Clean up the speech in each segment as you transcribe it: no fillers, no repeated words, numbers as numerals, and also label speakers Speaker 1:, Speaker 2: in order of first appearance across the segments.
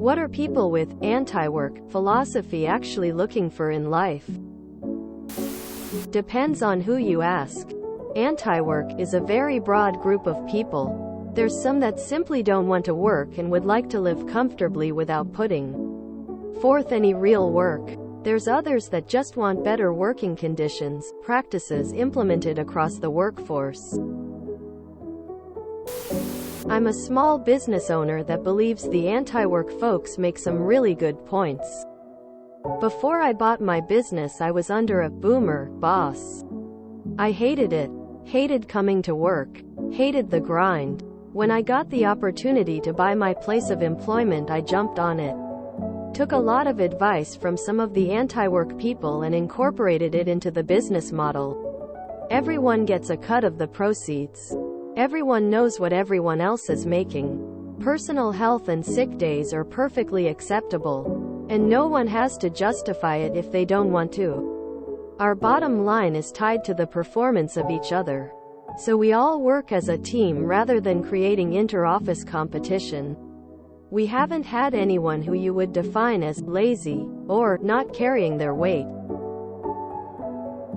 Speaker 1: What are people with anti-work philosophy actually looking for in life? Depends on who you ask. Anti-work is a very broad group of people. There's some that simply don't want to work and would like to live comfortably without putting forth any real work. There's others that just want better working conditions, practices implemented across the workforce. I'm a small business owner that believes the anti-work folks make some really good points. Before I bought my business, I was under a boomer boss. I hated it. Hated coming to work. Hated the grind. When I got the opportunity to buy my place of employment, I jumped on it. Took a lot of advice from some of the anti-work people and incorporated it into the business model. Everyone gets a cut of the proceeds. Everyone knows what everyone else is making. Personal health and sick days are perfectly acceptable, and no one has to justify it if they don't want to. Our bottom line is tied to the performance of each other. So we all work as a team rather than creating inter-office competition. We haven't had anyone who you would define as lazy or not carrying their weight.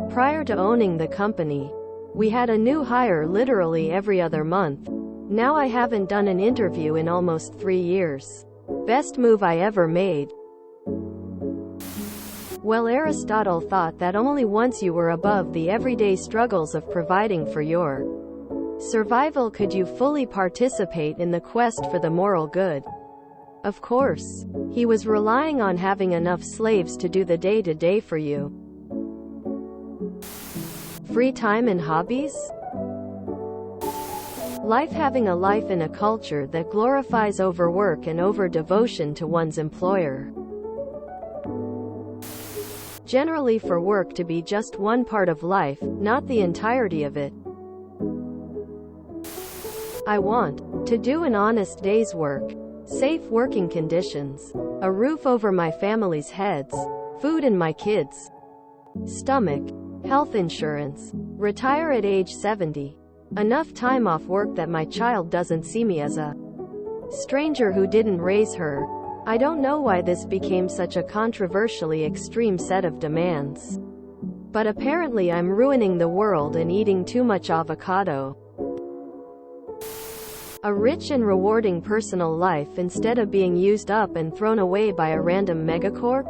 Speaker 1: Prior to owning the company, we had a new hire literally every other month. Now I haven't done an interview in almost 3 years. Best move I ever made. Well, Aristotle thought that only once you were above the everyday struggles of providing for your survival could you fully participate in the quest for the moral good. Of course, he was relying on having enough slaves to do the day-to-day for you. Free time and hobbies? Life. Having a life in a culture that glorifies overwork and over-devotion to one's employer. Generally for work to be just one part of life, not the entirety of it. I want to do an honest day's work, safe working conditions, a roof over my family's heads, food in my kids' stomach, health insurance, retire at age 70, enough time off work that my child doesn't see me as a stranger who didn't raise her. I don't know why this became such a controversially extreme set of demands. But apparently I'm ruining the world and eating too much avocado. A rich and rewarding personal life instead of being used up and thrown away by a random megacorp?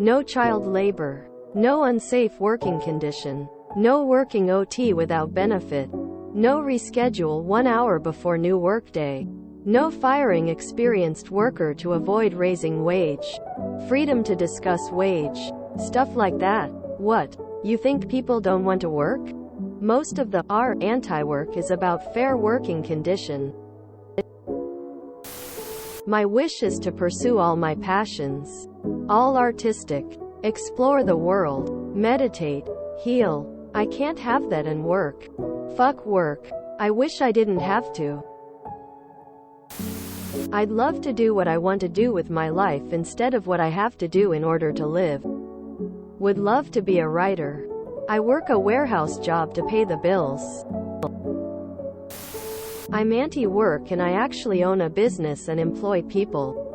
Speaker 1: No child labor. No unsafe working condition. No working OT without benefit. No reschedule 1 hour before new workday. No firing experienced worker to avoid raising wage. Freedom to discuss wage. Stuff like that. What? You think people don't want to work? Most of the anti-work is about fair working condition. My wish is to pursue all my passions. All artistic. Explore the world. Meditate. Heal. I can't have that and work. Fuck work. I wish I didn't have to. I'd love to do what I want to do with my life instead of what I have to do in order to live. Would love to be a writer. I work a warehouse job to pay the bills. I'm anti-work and I actually own a business and employ people.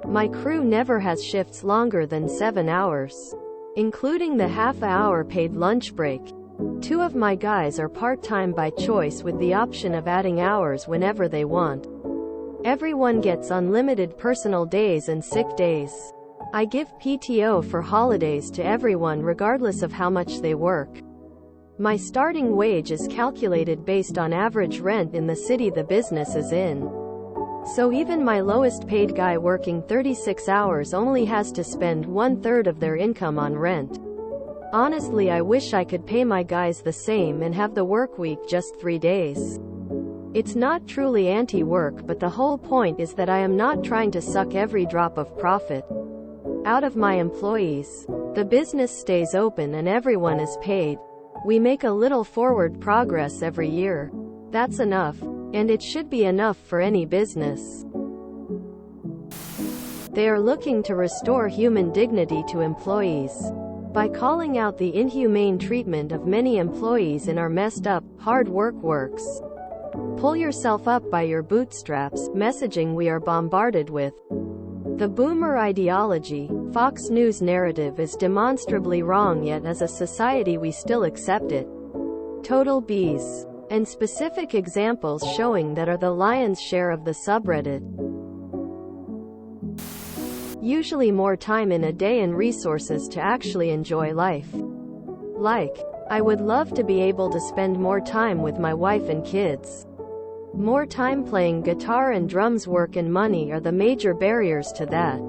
Speaker 1: My crew never has shifts longer than 7 hours, including the half-hour paid lunch break. 2 of my guys are part-time by choice with the option of adding hours whenever they want. Everyone gets unlimited personal days and sick days. I give PTO for holidays to everyone regardless of how much they work. My starting wage is calculated based on average rent in the city the business is in. So even my lowest paid guy working 36 hours only has to spend 1/3 of their income on rent. Honestly, I wish I could pay my guys the same and have the work week just 3 days. It's not truly anti-work, but the whole point is that I am not trying to suck every drop of profit out of my employees. The business stays open and everyone is paid. We make a little forward progress every year. That's enough. And it should be enough for any business. They are looking to restore human dignity to employees by calling out the inhumane treatment of many employees in our messed up, hard works. Pull yourself up by your bootstraps, messaging we are bombarded with. The boomer ideology, Fox News narrative is demonstrably wrong, yet as a society we still accept it. Total B's. And specific examples showing that are the lion's share of the subreddit. Usually more time in a day and resources to actually enjoy life. Like, I would love to be able to spend more time with my wife and kids. More time playing guitar and drums. Work and money are the major barriers to that.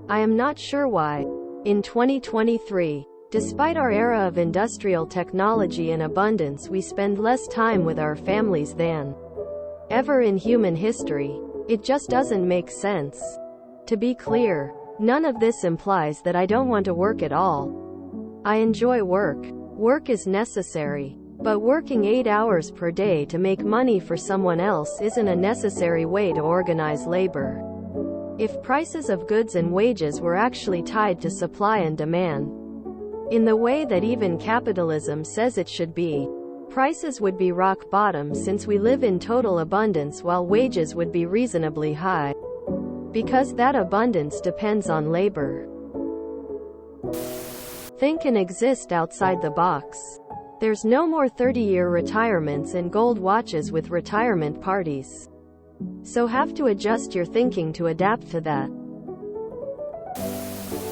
Speaker 1: I am not sure why. In 2023, despite our era of industrial technology and abundance, we spend less time with our families than ever in human history. It just doesn't make sense. To be clear, none of this implies that I don't want to work at all. I enjoy work. Work is necessary. But working 8 hours per day to make money for someone else isn't a necessary way to organize labor. If prices of goods and wages were actually tied to supply and demand, in the way that even capitalism says it should be, prices would be rock bottom since we live in total abundance while wages would be reasonably high. Because that abundance depends on labor. Think and exist outside the box. There's no more 30-year retirements and gold watches with retirement parties. So have to adjust your thinking to adapt to that.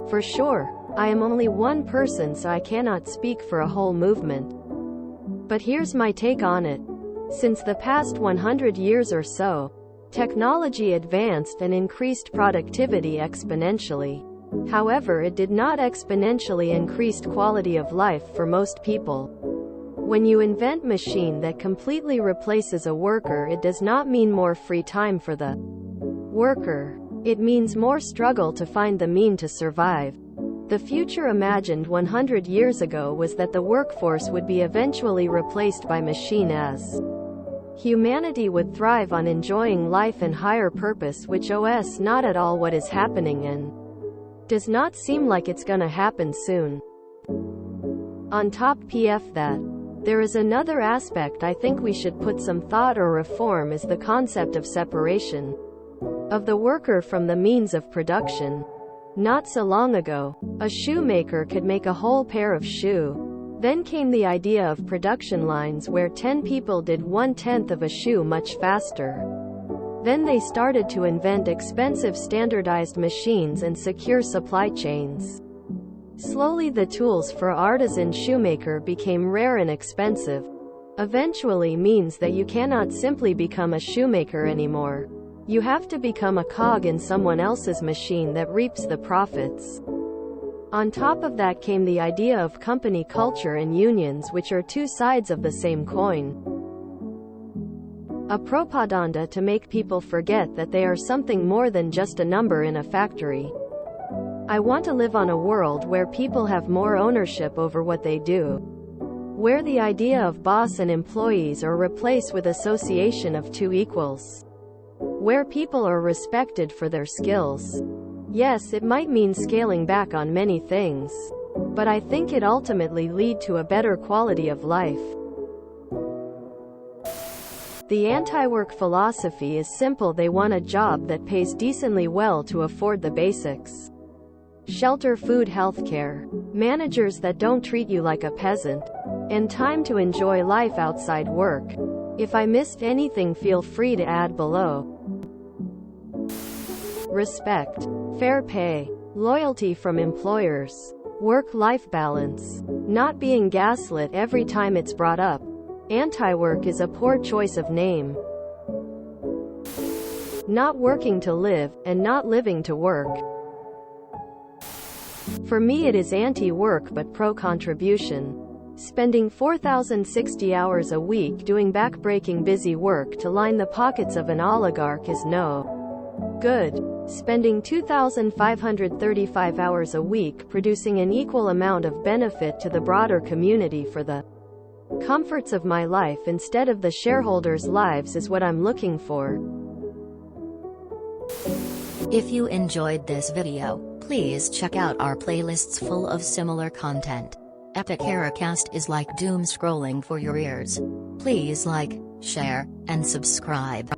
Speaker 1: For sure, I am only one person, so I cannot speak for a whole movement. But here's my take on it. Since the past 100 years or so, technology advanced and increased productivity exponentially. However, it did not exponentially increase quality of life for most people. When you invent a machine that completely replaces a worker, it does not mean more free time for the worker. It means more struggle to find the means to survive. The future imagined 100 years ago was that the workforce would be eventually replaced by machine, as humanity would thrive on enjoying life and higher purpose, which is not at all what is happening and does not seem like it's gonna happen soon. On top of that, there is another aspect I think we should put some thought or reform, is the concept of separation of the worker from the means of production. Not so long ago, a shoemaker could make a whole pair of shoes. Then came the idea of production lines where 10 people did 1/10 of a shoe much faster. Then they started to invent expensive standardized machines and secure supply chains. Slowly the tools for artisan shoemaker became rare and expensive. Eventually means that you cannot simply become a shoemaker anymore. You have to become a cog in someone else's machine that reaps the profits. On top of that came the idea of company culture and unions, which are two sides of the same coin. A propaganda to make people forget that they are something more than just a number in a factory. I want to live on a world where people have more ownership over what they do. Where the idea of boss and employees are replaced with association of two equals. Where people are respected for their skills. Yes, it might mean scaling back on many things. But I think it ultimately lead to a better quality of life. The anti-work philosophy is simple. They want a job that pays decently well to afford the basics. Shelter, food, healthcare. Managers that don't treat you like a peasant. And time to enjoy life outside work. If I missed anything, feel free to add below. Respect. Fair pay. Loyalty from employers. Work-life balance. Not being gaslit every time it's brought up. Anti-work is a poor choice of name. Not working to live, and not living to work. For me it is anti-work but pro-contribution. Spending 4,060 hours a week doing back-breaking busy work to line the pockets of an oligarch is no good. Spending 2,535 hours a week producing an equal amount of benefit to the broader community for the comforts of my life instead of the shareholders' lives is what I'm looking for.
Speaker 2: If you enjoyed this video, please check out our playlists full of similar content. Epic Eracast is like doom scrolling for your ears. Please like, share, and subscribe.